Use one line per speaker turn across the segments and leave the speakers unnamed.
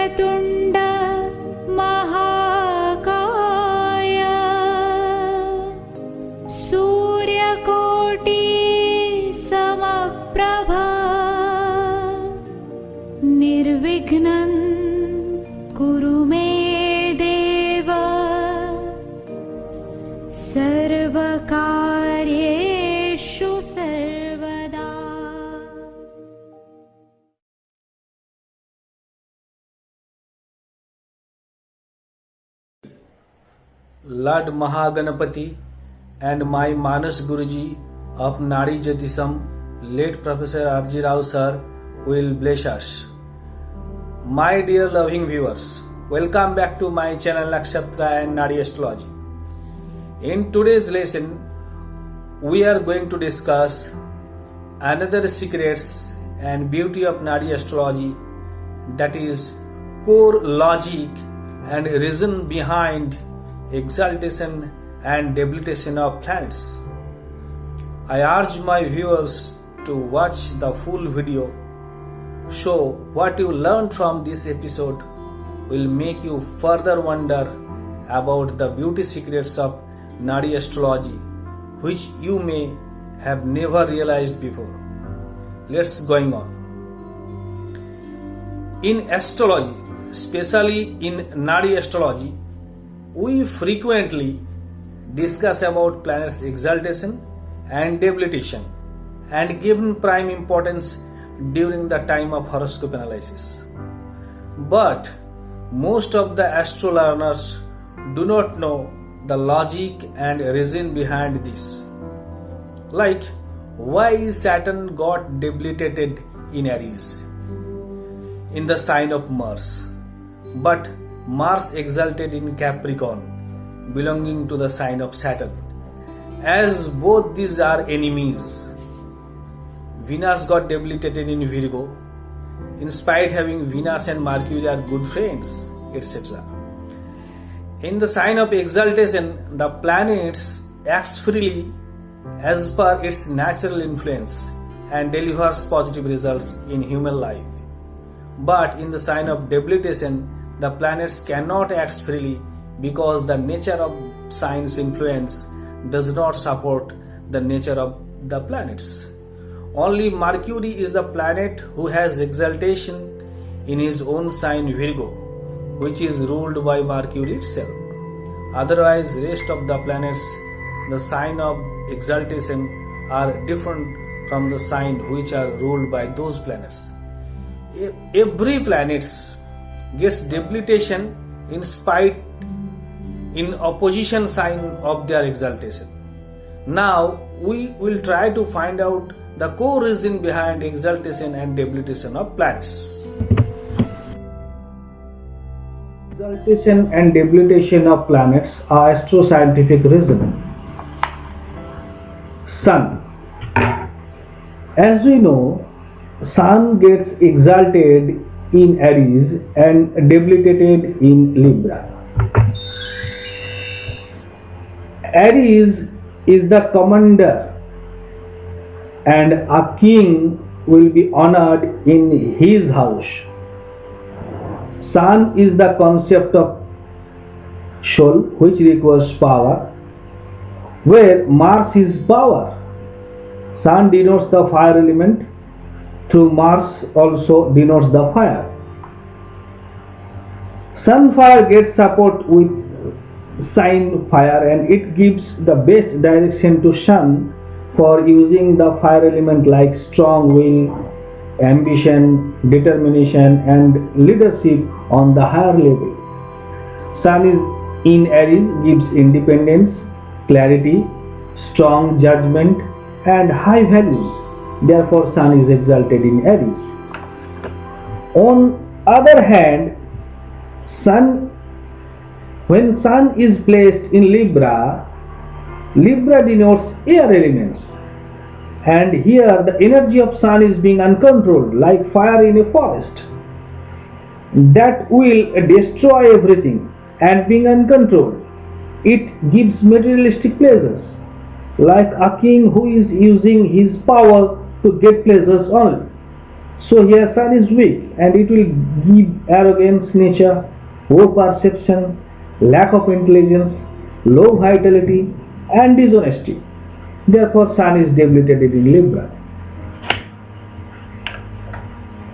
वक्रतुण्ड महाकाय सूर्यकोटि समप्रभा निर्विघ्नं कुरु मे देव सर्वकार्येषु सर्वदा।
Lord Mahaganapati and my Manas Guruji of Nadi Jyotisam, late Professor R.G. Rao sir, will bless us. My dear loving viewers, welcome back to my channel Nakshatra Nadi Astrology. In today's lesson, we are going to discuss another secrets and beauty of Nadi Astrology, that is core logic and reason behind exaltation and debilitation of planets. I urge my viewers to watch the full video, so what you learned from this episode will make you further wonder about the beauty secrets of Nadi Astrology, which you may have never realized before. Let's going on. In astrology, especially in Nadi Astrology, we frequently discuss about planets' exaltation and debilitation and given prime importance during the time of horoscope analysis. But most of the astro learners do not know the logic and reason behind this. Like, why Saturn got debilitated in Aries in the sign of Mars, but Mars exalted in Capricorn belonging to the sign of Saturn, as both these are enemies. Venus got debilitated in Virgo, in spite having Venus and Mercury are good friends, etc. In the sign of exaltation, the planets acts freely as per its natural influence and delivers positive results in human life. But in the sign of debilitation, the planets cannot act freely because the nature of sign's influence does not support the nature of the planets. Only Mercury is the planet who has exaltation in his own sign Virgo, which is ruled by Mercury itself. Otherwise, rest of the planets, the sign of exaltation, are different from the sign which are ruled by those planets. Every planet gets debilitation in opposition sign of their exaltation. Now we will try to find out the core reason behind exaltation and debilitation of planets.
Exaltation and debilitation of planets are astro-scientific reason. Sun. As we know, Sun gets exalted in Aries and debilitated in Libra. Aries is the commander and a king will be honored in his house. Sun is the concept of soul, which requires power, where Mars is power. Sun denotes the fire element, through Mars also denotes the fire. Sun fire gets support with sign fire and it gives the best direction to Sun for using the fire element like strong will, ambition, determination and leadership on the higher level. Sun is in Aries gives independence, clarity, strong judgment and high values. Therefore, Sun is exalted in Aries. On other hand, when Sun is placed in Libra, Libra denotes air elements. And here the energy of Sun is being uncontrolled like fire in a forest. That will destroy everything and being uncontrolled. It gives materialistic pleasures, like a king who is using his power to get pleasures only. So here sun is weak and it will give arrogance nature, poor perception, lack of intelligence, low vitality and dishonesty. Therefore sun is debilitated in Libra.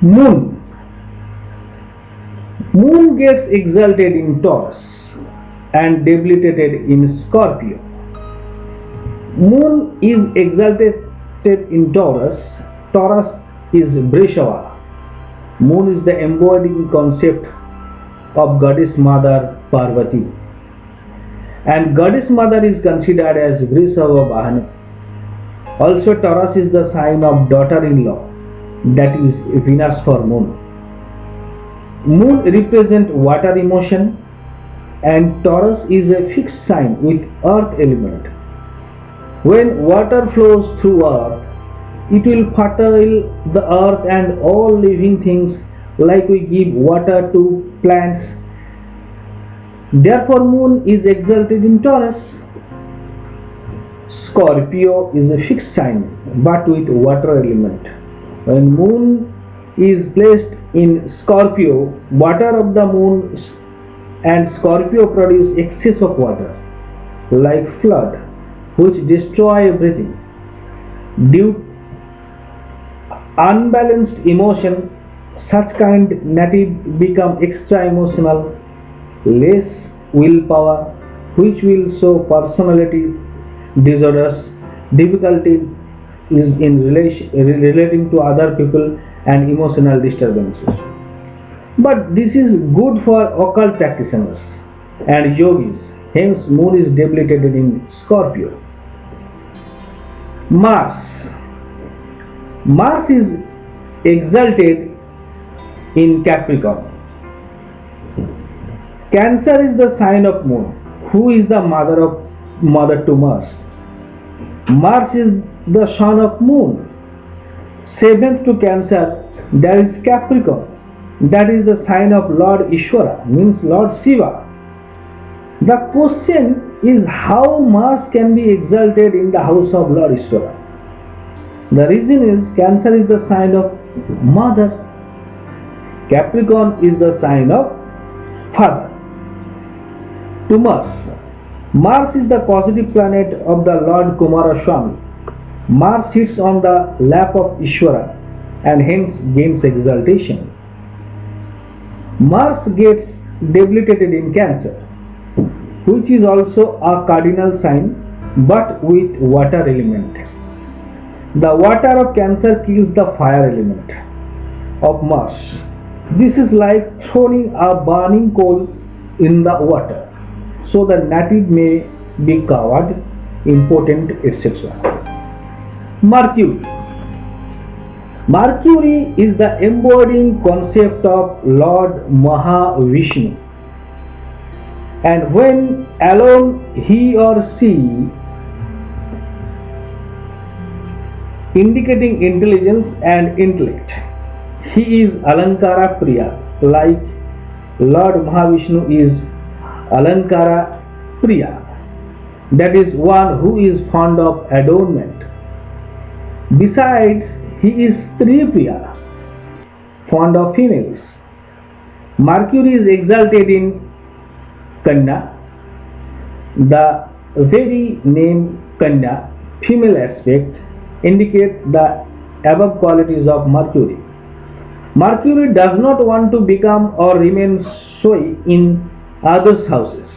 Moon. Moon gets exalted in Taurus and debilitated in Scorpio. Moon is exalted in Taurus. Taurus is Brishava. Moon is the embodying concept of Goddess Mother Parvati. And Goddess Mother is considered as Vrishava Vahana. Also Taurus is the sign of daughter-in-law, that is Venus for Moon. Moon represents water emotion and Taurus is a fixed sign with earth element. When water flows through earth, it will fertile the earth and all living things like we give water to plants. Therefore moon is exalted in Taurus. Scorpio is a fixed sign but with water element. When moon is placed in Scorpio, water of the moon and Scorpio produce excess of water like flood which destroy everything. Due unbalanced emotion, such kind native become extra emotional, less willpower, which will show personality disorders, difficulty is in relating to other people and emotional disturbances. But this is good for occult practitioners and yogis. Hence moon is debilitated in Scorpio. Mars. Mars is exalted in Capricorn. Cancer is the sign of moon, who is the mother to Mars. Mars is the son of moon. Seventh to Cancer, there is Capricorn. That is the sign of Lord Ishvara, means Lord Shiva. The question is how Mars can be exalted in the house of Lord Ishvara. The reason is Cancer is the sign of mother. Capricorn is the sign of father. To Mars. Mars is the positive planet of the Lord Kumaraswamy. Mars sits on the lap of Ishvara and hence gains exaltation. Mars gets debilitated in Cancer, which is also a cardinal sign but with water element. The water of Cancer kills the fire element of Mars. This is like throwing a burning coal in the water, so the native may be coward, impotent, etc. Mercury. Mercury is the embodying concept of Lord Mahavishnu, and when alone he or she, indicating intelligence and intellect, he is Alankara Priya, like Lord Mahavishnu is Alankara Priya, that is one who is fond of adornment. Besides, he is Stri Priya, fond of females. Mercury is exalted in Kanya. The very name Kanya, female aspect, indicates the above qualities of Mercury. Mercury does not want to become or remain showy in others' houses.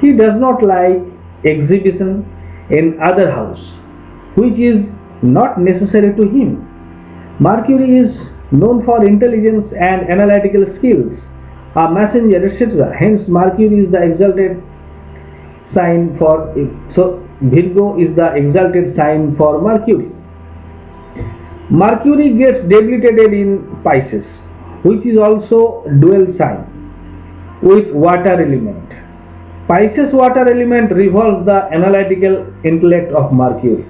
He does not like exhibition in other house, which is not necessary to him. Mercury is known for intelligence and analytical skills, a messenger, etc. Hence, Mercury is the exalted sign for it. So, Virgo is the exalted sign for Mercury. Mercury gets debilitated in Pisces, which is also dual sign with water element. Pisces water element revolves the analytical intellect of Mercury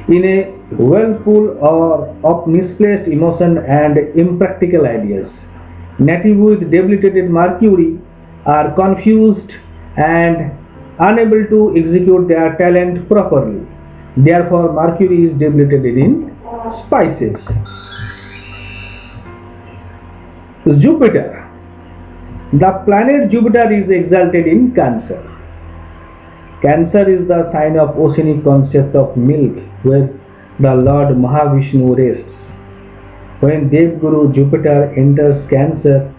in a whirlpool or of misplaced emotion and impractical ideas. Native with debilitated Mercury are confused and unable to execute their talent properly. Therefore, Mercury is debilitated in Pisces. Jupiter. The planet Jupiter is exalted in Cancer. Cancer is the sign of oceanic concept of milk, where the Lord Mahavishnu rests. When Devguru Jupiter enters Cancer,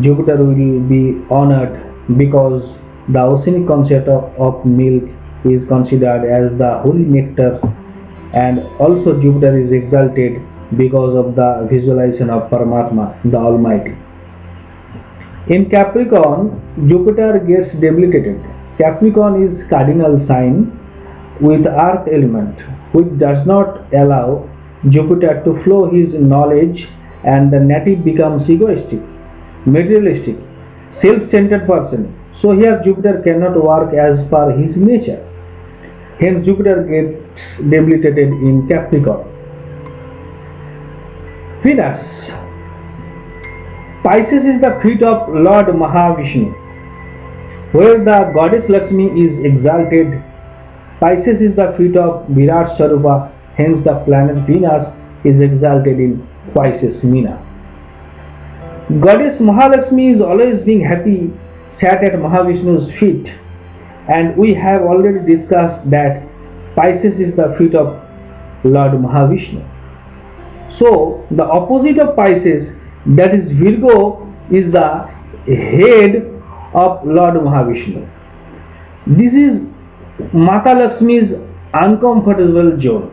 Jupiter will be honored because the oceanic concept of milk is considered as the holy nectar, and also Jupiter is exalted because of the visualization of Paramatma, the Almighty. In Capricorn, Jupiter gets debilitated. Capricorn is cardinal sign with earth element, which does not allow Jupiter to flow his knowledge, and the native becomes egoistic, materialistic, self-centered person. So here Jupiter cannot work as per his nature. Hence Jupiter gets debilitated in Capricorn. Venus. Pisces is the feet of Lord Mahavishnu. Where the goddess Lakshmi is exalted, Pisces is the feet of Virat Sarupa, hence the planet Venus is exalted in Pisces Meena. Goddess Mahalakshmi is always being happy, sat at Mahavishnu's feet, and we have already discussed that Pisces is the feet of Lord Mahavishnu. So the opposite of Pisces, that is Virgo, is the head of Lord Mahavishnu. This is Mata Lakshmi's uncomfortable zone.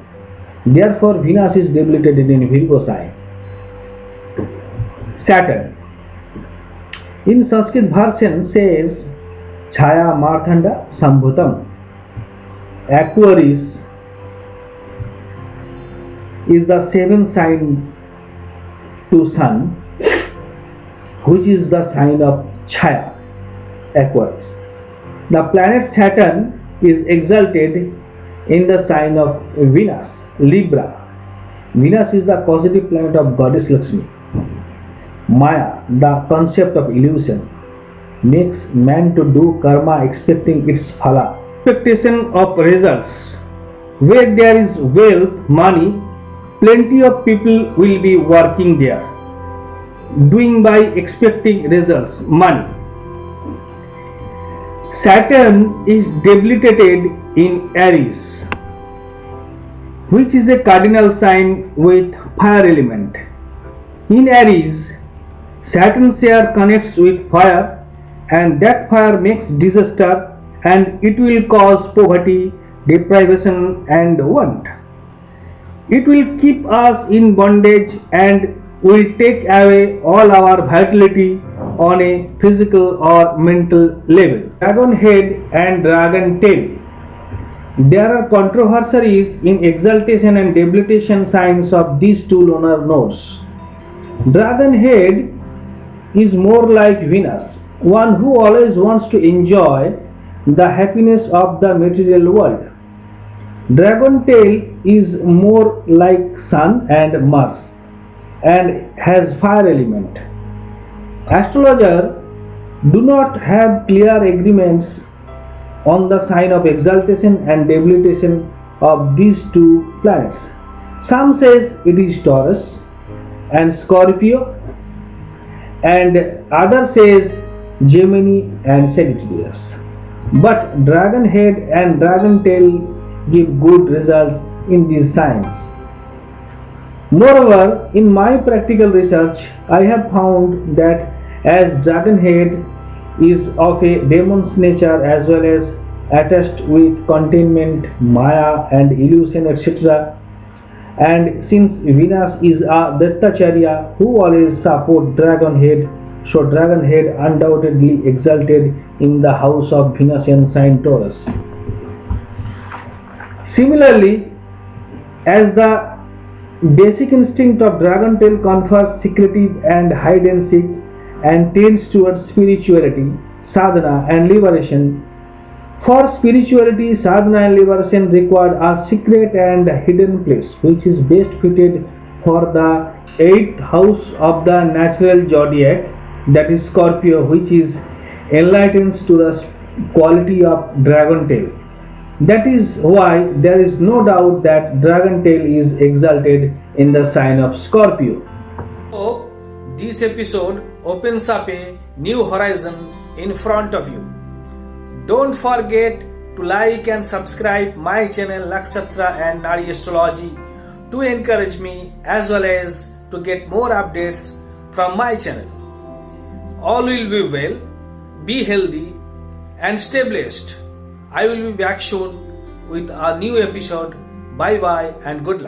Therefore Venus is debilitated in Virgo sign. Saturn. In Sanskrit version says Chaya Marthanda Sambhutam. Aquarius is the seventh sign to Sun, which is the sign of Chaya, Aquarius. The planet Saturn is exalted in the sign of Venus, Libra. Venus is the causative planet of Goddess Lakshmi. Maya, the concept of illusion, makes man to do karma expecting its phala, expectation of results. Where there is wealth, money, plenty of people will be working there, doing by expecting results, money. Saturn is debilitated in Aries, which is a cardinal sign with fire element. In Aries, Saturn share connects with fire, and that fire makes disaster, and it will cause poverty, deprivation and want. It will keep us in bondage and will take away all our vitality on a physical or mental level. Dragon head and dragon tail. There are controversies in exaltation and debilitation signs of these two lunar nodes. Dragon head is more like Venus, one who always wants to enjoy the happiness of the material world. Dragon tail is more like Sun and Mars and has fire element. Astrologers do not have clear agreements on the sign of exaltation and debilitation of these two planets. Some says it is Taurus and Scorpio, and other says Gemini and Sagittarius. But dragon head and dragon tail give good results in these signs. Moreover, in my practical research, I have found that as dragon head is of a demon's nature as well as attached with containment, maya and illusion, etc., and since Venus is a Dattacharya who always support dragon head, so dragon head undoubtedly exalted in the house of Venusian sign Taurus. Similarly, as the basic instinct of dragon tail confers secretive and hide and seek and tends towards spirituality, sadhana and liberation, for spirituality, sadhana and liberation require a secret and hidden place which is best fitted for the 8th house of the natural zodiac, that is Scorpio, which is enlightens to the quality of dragon tail. That is why there is no doubt that dragon tail is exalted in the sign of Scorpio.
So This episode opens up a new horizon in front of you. Don't forget to like and subscribe my channel Nakshatra and Nadi Astrology to encourage me as well as to get more updates from my channel. All will be well, be healthy and stay blessed. I will be back soon with a new episode. Bye bye and good luck.